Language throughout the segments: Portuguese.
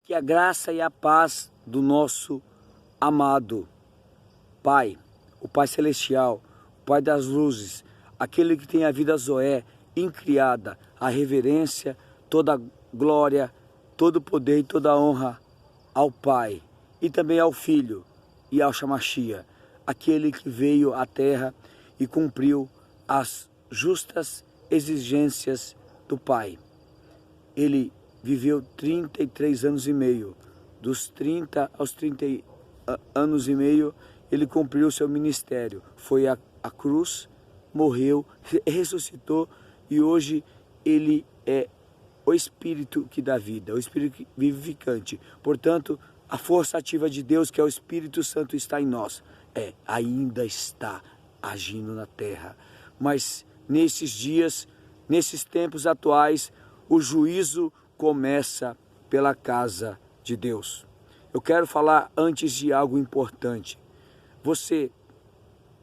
Que a graça e a paz do nosso amado Pai, o Pai Celestial, o Pai das luzes, aquele que tem a vida Zoé, incriada, a reverência, toda a glória, todo o poder e toda a honra ao Pai, e também ao Filho e ao Shamashia, aquele que veio à terra e cumpriu as justas exigências do Pai. Ele viveu 33 anos e meio. Dos 30 aos 30 anos e meio, ele cumpriu o seu ministério. Foi à cruz, morreu, ressuscitou e hoje ele é o Espírito que dá vida, o Espírito vivificante. Portanto, a força ativa de Deus, que é o Espírito Santo, está em nós. Ainda está agindo na terra. Mas nesses dias, nesses tempos atuais, o juízo começa pela casa de Deus. Eu quero falar antes de algo importante.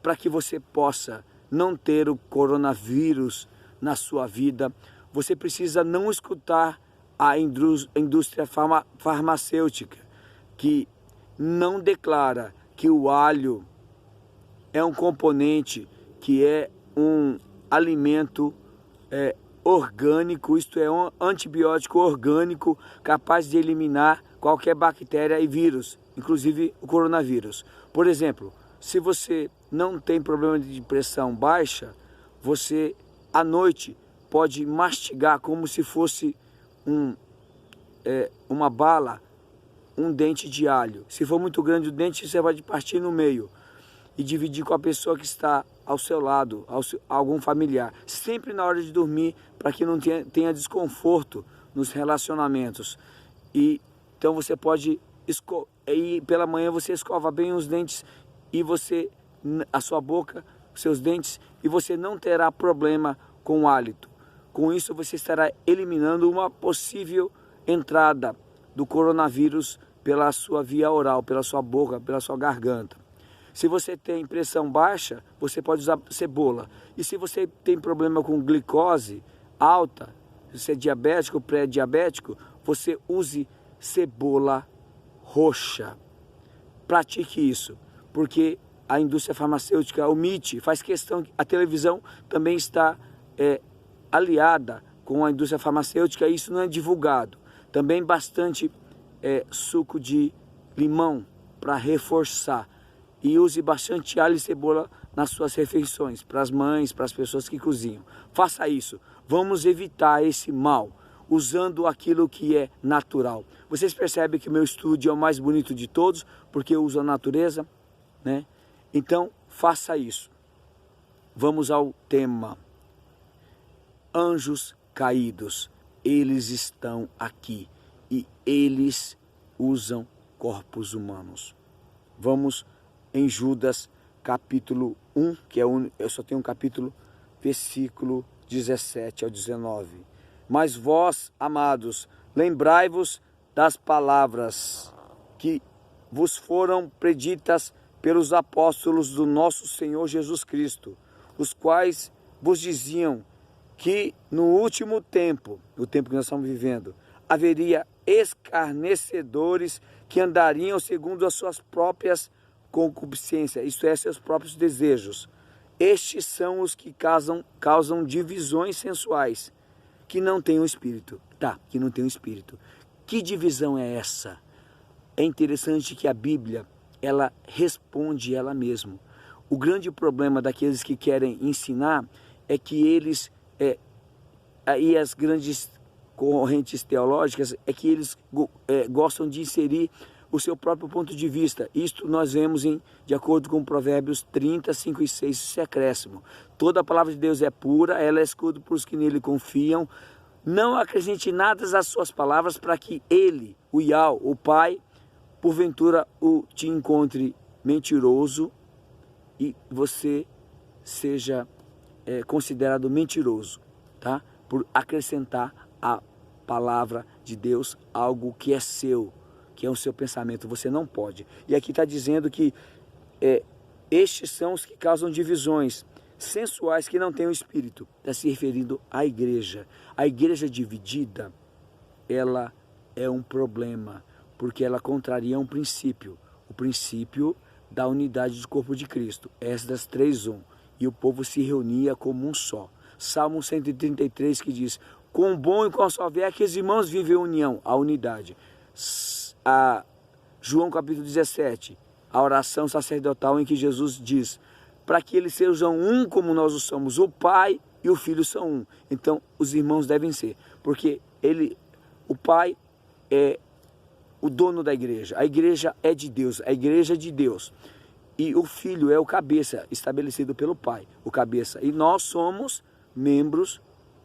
Para que você possa não ter o coronavírus na sua vida, você precisa não escutar a indústria farmacêutica, que não declara que o alho é um componente, que é um alimento orgânico, isto é, um antibiótico orgânico capaz de eliminar qualquer bactéria e vírus, inclusive o coronavírus. Por exemplo, se você não tem problema de pressão baixa, você à noite pode mastigar como se fosse uma bala, um dente de alho. Se for muito grande o dente, você vai partir no meio e dividir com a pessoa que está ao seu lado, algum familiar. Sempre na hora de dormir, para que não tenha desconforto nos relacionamentos. E então você pode, e pela manhã você escova bem os dentes e a sua boca, os seus dentes, e você não terá problema com o hálito. Com isso você estará eliminando uma possível entrada do coronavírus pela sua via oral, pela sua boca, pela sua garganta. Se você tem pressão baixa, você pode usar cebola. E se você tem problema com glicose alta, se você é diabético ou pré-diabético, você use cebola roxa. Pratique isso, porque a indústria farmacêutica omite, faz questão, a televisão também está aliada com a indústria farmacêutica, e isso não é divulgado. Também bastante suco de limão para reforçar. E use bastante alho e cebola nas suas refeições, para as mães, para as pessoas que cozinham. Faça isso. Vamos evitar esse mal, usando aquilo que é natural. Vocês percebem que o meu estúdio é o mais bonito de todos, porque eu uso a natureza, né? Então, faça isso. Vamos ao tema. Anjos caídos, eles estão aqui e eles usam corpos humanos. Vamos em Judas capítulo 1, que eu só tenho um capítulo, versículo 17 ao 19. Mas vós, amados, lembrai-vos das palavras que vos foram preditas pelos apóstolos do nosso Senhor Jesus Cristo, os quais vos diziam que no último tempo, o tempo que nós estamos vivendo, haveria escarnecedores que andariam segundo as suas próprias concupiscências, isto é, seus próprios desejos. Estes são os que causam divisões sensuais, que não têm o Espírito. Que não tem o Espírito. Que divisão é essa? É interessante que a Bíblia, ela responde ela mesma. O grande problema daqueles que querem ensinar é que eles, aí as grandes correntes teológicas, é que eles gostam de inserir o seu próprio ponto de vista. Isto nós vemos de acordo com Provérbios 30, 5 e 6, isso é acréscimo. Toda a palavra de Deus é pura, ela é escudo para os que nele confiam. Não acrescente nada às suas palavras, para que ele, o Yahweh, o Pai, porventura te encontre mentiroso e você seja considerado mentiroso, tá? Por acrescentar à palavra de Deus algo que é seu, que é o seu pensamento. Você não pode. E aqui está dizendo que estes são os que causam divisões sensuais, que não têm o Espírito. Está se referindo à igreja. A igreja dividida, ela é um problema, porque ela contraria um princípio, o princípio da unidade do corpo de Cristo, Esdras 3:1, e o povo se reunia como um só. Salmo 133 que diz, quão bom e quão suave é que os irmãos vivem em união, a unidade. João capítulo 17, a oração sacerdotal em que Jesus diz, para que eles sejam um como nós o somos, o Pai e o Filho são um. Então os irmãos devem ser, porque o Pai é o dono da igreja, a igreja é de Deus, a igreja é de Deus. E o Filho é o cabeça, estabelecido pelo Pai, o cabeça. E nós somos membros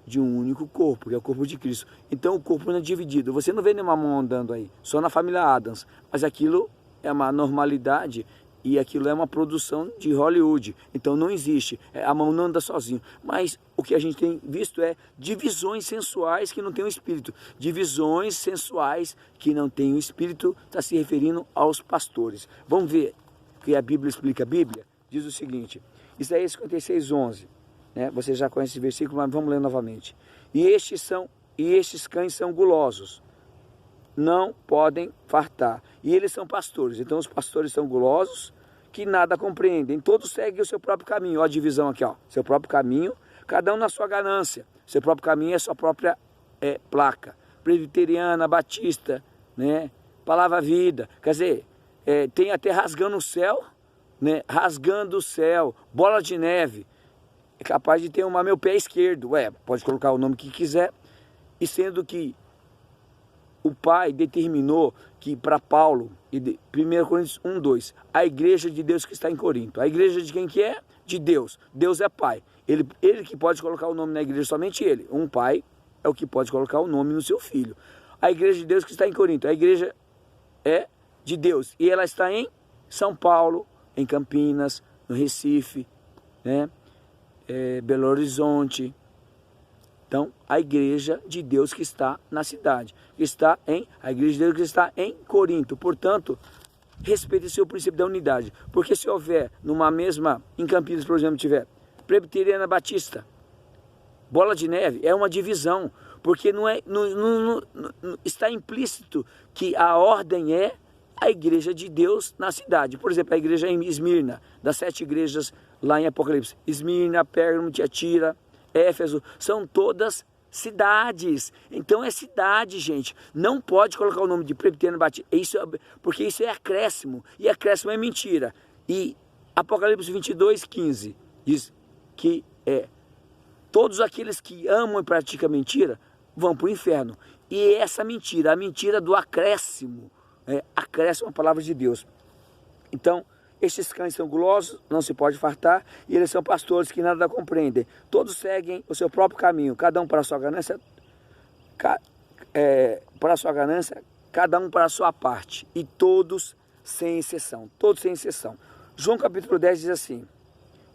de um único corpo, que é o corpo de Cristo. Então o corpo não é dividido. Você não vê nenhuma mão andando aí, só na família Adams. Mas aquilo é uma normalidade e aquilo é uma produção de Hollywood. Então não existe, a mão não anda sozinho. Mas o que a gente tem visto é divisões sensuais que não têm o espírito. Divisões sensuais que não têm o espírito, está se referindo aos pastores. Vamos ver que a Bíblia explica. A Bíblia diz o seguinte, Isaías 56:11, né? Você já conhece esse versículo, mas vamos ler novamente. E estes cães são gulosos, não podem fartar, e eles são pastores. Então os pastores são gulosos, que nada compreendem, todos seguem o seu próprio caminho. Ó a divisão aqui, ó, seu próprio caminho, cada um na sua ganância. Seu próprio caminho é sua própria placa, presbiteriana, batista, né? Palavra Vida, quer dizer, tem até rasgando o céu, né? Rasgando o céu, bola de neve, é capaz de ter meu pé esquerdo, pode colocar o nome que quiser, e sendo que o Pai determinou que para Paulo, 1 Coríntios 1:2, a igreja de Deus que está em Corinto, a igreja de quem que é? De Deus, Deus é Pai, ele que pode colocar o nome na igreja, somente ele, um pai é o que pode colocar o nome no seu filho. A igreja de Deus que está em Corinto, a igreja é de Deus, e ela está em São Paulo, em Campinas, no Recife, né? Belo Horizonte. Então, a igreja de Deus que está na cidade, a igreja de Deus que está em Corinto. Portanto, respeite o seu princípio da unidade, porque se houver em Campinas, por exemplo, tiver presbiteriana batista, bola de neve, é uma divisão, porque não está implícito que a ordem é a igreja de Deus na cidade. Por exemplo, a igreja em Esmirna, das 7 igrejas lá em Apocalipse, Esmirna, Pérgamo, Tiatira, Éfeso, são todas cidades. Então é cidade, gente. Não pode colocar o nome de presbiteriano batista, porque isso é acréscimo, e acréscimo é mentira. E Apocalipse 22:15 diz que todos aqueles que amam e praticam mentira vão para o inferno. E essa mentira, a mentira do acréscimo, acréscimo é a palavra de Deus. Então, estes cães são gulosos, não se pode fartar, e eles são pastores que nada compreendem. Todos seguem o seu próprio caminho, cada um para a sua ganância, cada um para a sua parte, e todos sem exceção, João capítulo 10 diz assim,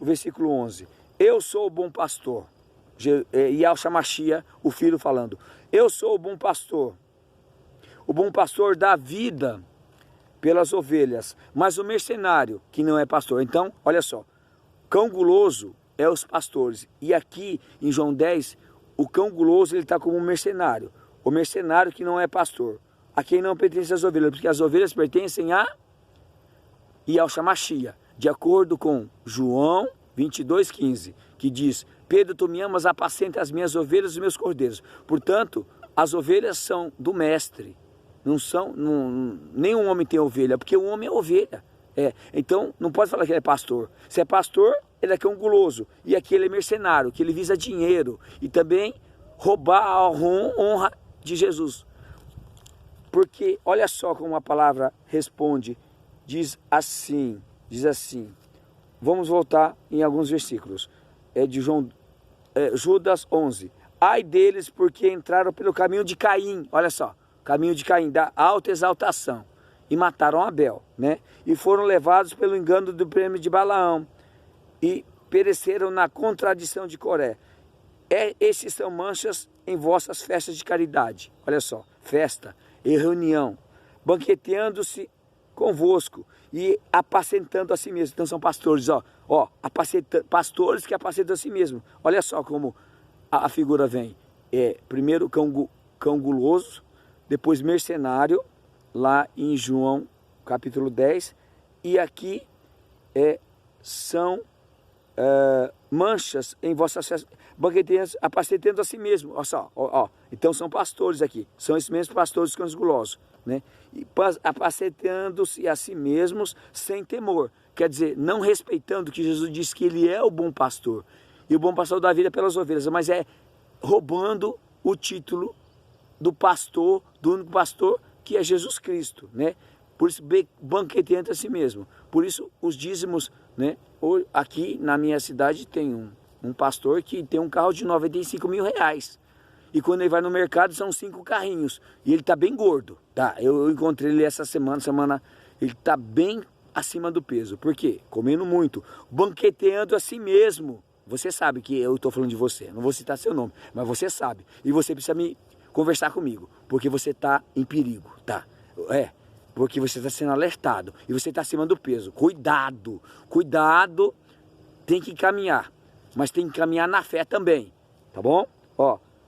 o versículo 11, eu sou o bom pastor, Yahshua Mashiach, o filho falando, eu sou o bom pastor dá vida pelas ovelhas, mas o mercenário que não é pastor. Então, olha só, cão guloso é os pastores, e aqui em João 10, o cão guloso ele está como um mercenário, o mercenário que não é pastor, a quem não pertence às ovelhas, porque as ovelhas pertencem a Yahshua Mashiach, de acordo com João 22:15, que diz, Pedro, tu me amas, apacenta as minhas ovelhas e os meus cordeiros. Portanto, as ovelhas são do mestre, nenhum homem tem ovelha, porque o homem é ovelha. Então, não pode falar que ele é pastor. Se é pastor, ele é cão guloso. E aqui ele é mercenário, que ele visa dinheiro. E também roubar a honra de Jesus. Porque, olha só como a palavra responde. Diz assim. Vamos voltar em alguns versículos. De Judas 11. Ai deles, porque entraram pelo caminho de Caim. Olha só. Caminho de Caim, da alta exaltação, e mataram Abel, né? E foram levados pelo engano do prêmio de Balaão, e pereceram na contradição de Coré. Esses são manchas em vossas festas de caridade, olha só, festa e reunião, banqueteando-se convosco, e apacentando a si mesmo. Então são pastores, pastores que apacentam a si mesmo. Olha só como a figura vem, primeiro cão guloso, depois mercenário, lá em João capítulo 10, e aqui são manchas em vossas banqueteiras, apacentando a si mesmo. Olha só, então são pastores aqui, são esses mesmos pastores cães gulosos, né? E apacentando-se a si mesmos sem temor, quer dizer, não respeitando que Jesus disse que ele é o bom pastor, e o bom pastor dá a vida pelas ovelhas, mas roubando o título do pastor, do único pastor, que é Jesus Cristo, né? Por isso, banqueteando a si mesmo. Por isso, os dízimos, né? Aqui na minha cidade tem um pastor que tem um carro de 95 mil reais. E quando ele vai no mercado, são 5 carrinhos. E ele está bem gordo, tá? Eu encontrei ele essa semana, ele está bem acima do peso. Por quê? Comendo muito, banqueteando a si mesmo. Você sabe que eu estou falando de você, não vou citar seu nome, mas você sabe. E você precisa me conversar comigo, porque você está em perigo, tá? Porque você está sendo alertado e você está acima do peso. Cuidado, cuidado, tem que caminhar, mas tem que caminhar na fé também, tá bom?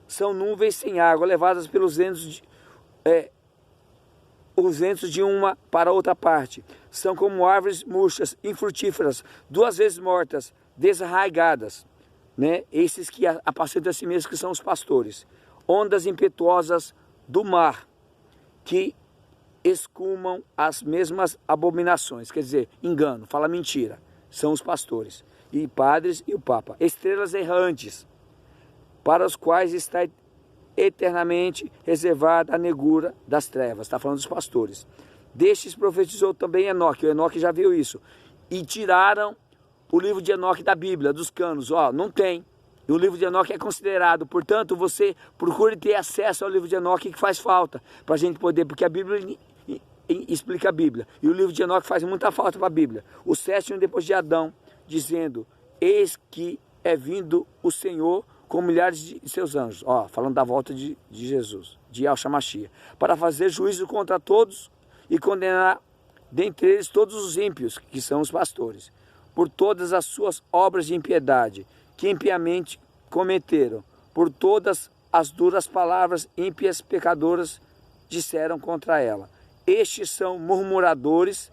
São nuvens sem água levadas pelos ventos os ventos de uma para outra parte. São como árvores murchas, infrutíferas, 2 vezes mortas, desarraigadas, né? Esses que apacentam a si mesmos, que são os pastores. Ondas impetuosas do mar, que escumam as mesmas abominações, quer dizer, engano, fala mentira, são os pastores, e padres e o Papa. Estrelas errantes, para os quais está eternamente reservada a negura das trevas. Está falando dos pastores. Destes profetizou também Enoque. O Enoque já viu isso. E tiraram o livro de Enoque da Bíblia, dos canos. Não tem. E o livro de Enoque é considerado. Portanto, você procure ter acesso ao livro de Enoque, que faz falta para a gente poder, porque a Bíblia explica a Bíblia. E o livro de Enoque faz muita falta para a Bíblia. O 7º depois de Adão, dizendo: eis que é vindo o Senhor com milhares de seus anjos, falando da volta de Jesus, de Al-Shamashia, para fazer juízo contra todos e condenar dentre eles todos os ímpios, que são os pastores, por todas as suas obras de impiedade, que impiamente cometeram, por todas as duras palavras ímpias pecadoras disseram contra ela. Estes são murmuradores,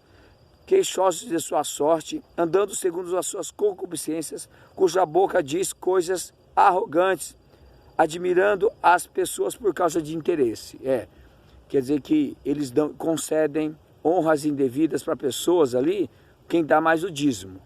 queixosos de sua sorte, andando segundo as suas concupiscências, cuja boca diz coisas arrogantes, admirando as pessoas por causa de interesse. Quer dizer que eles concedem honras indevidas para pessoas ali, quem dá mais o dízimo,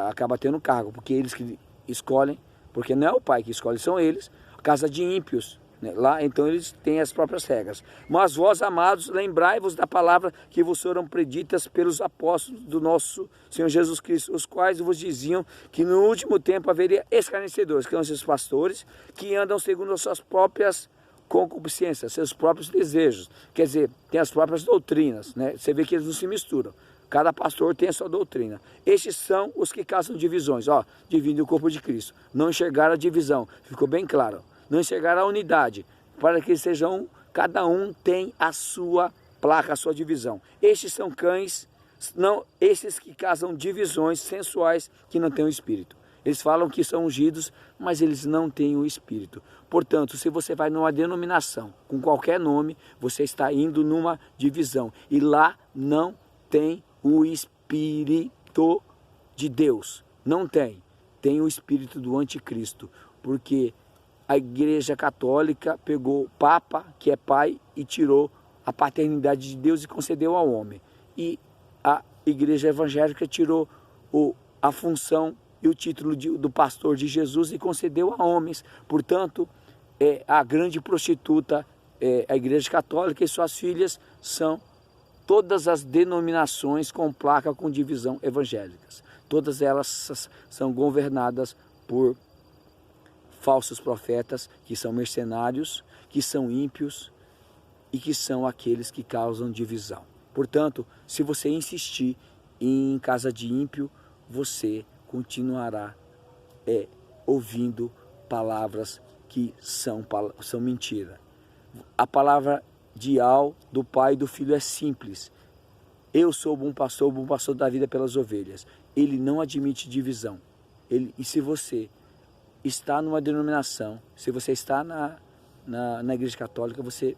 acaba tendo cargo, porque eles que escolhem, porque não é o pai que escolhe, são eles, casa de ímpios, né? Lá, então eles têm as próprias regras. Mas vós, amados, lembrai-vos da palavra que vos foram preditas pelos apóstolos do nosso Senhor Jesus Cristo, os quais vos diziam que no último tempo haveria escarnecedores, que são esses pastores, que andam segundo as suas próprias concupiscências, seus próprios desejos. Quer dizer, tem as próprias doutrinas, né? Você vê que eles não se misturam. Cada pastor tem a sua doutrina. Estes são os que causam divisões. Dividem o corpo de Cristo. Não enxergaram a divisão. Ficou bem claro. Não enxergaram a unidade. Para que sejam, cada um tem a sua placa, a sua divisão. Estes são cães, não, esses que causam divisões sensuais que não têm o Espírito. Eles falam que são ungidos, mas eles não têm o Espírito. Portanto, se você vai numa denominação, com qualquer nome, você está indo numa divisão. E lá não tem o Espírito de Deus. Não tem. Tem o Espírito do Anticristo. Porque a Igreja Católica pegou o Papa, que é pai, e tirou a paternidade de Deus e concedeu ao homem. E a Igreja Evangélica tirou a função e o título do pastor de Jesus e concedeu a homens. Portanto, a grande prostituta a Igreja Católica, e suas filhas são todas as denominações com placa com divisão evangélicas. Todas elas são governadas por falsos profetas, que são mercenários, que são ímpios e que são aqueles que causam divisão. Portanto, se você insistir em casa de ímpio, você continuará ouvindo palavras que são mentira. A palavra do Pai e do Filho é simples. Eu sou o bom pastor da vida pelas ovelhas. Ele não admite divisão. E se você está numa denominação, se você está na Igreja Católica, você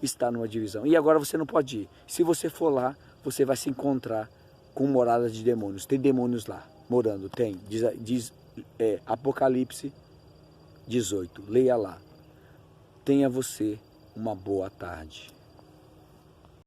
está numa divisão. E agora você não pode ir. Se você for lá, você vai se encontrar com moradas de demônios. Tem demônios lá morando, tem. Diz Apocalipse 18. Leia lá. Tenha você uma boa tarde.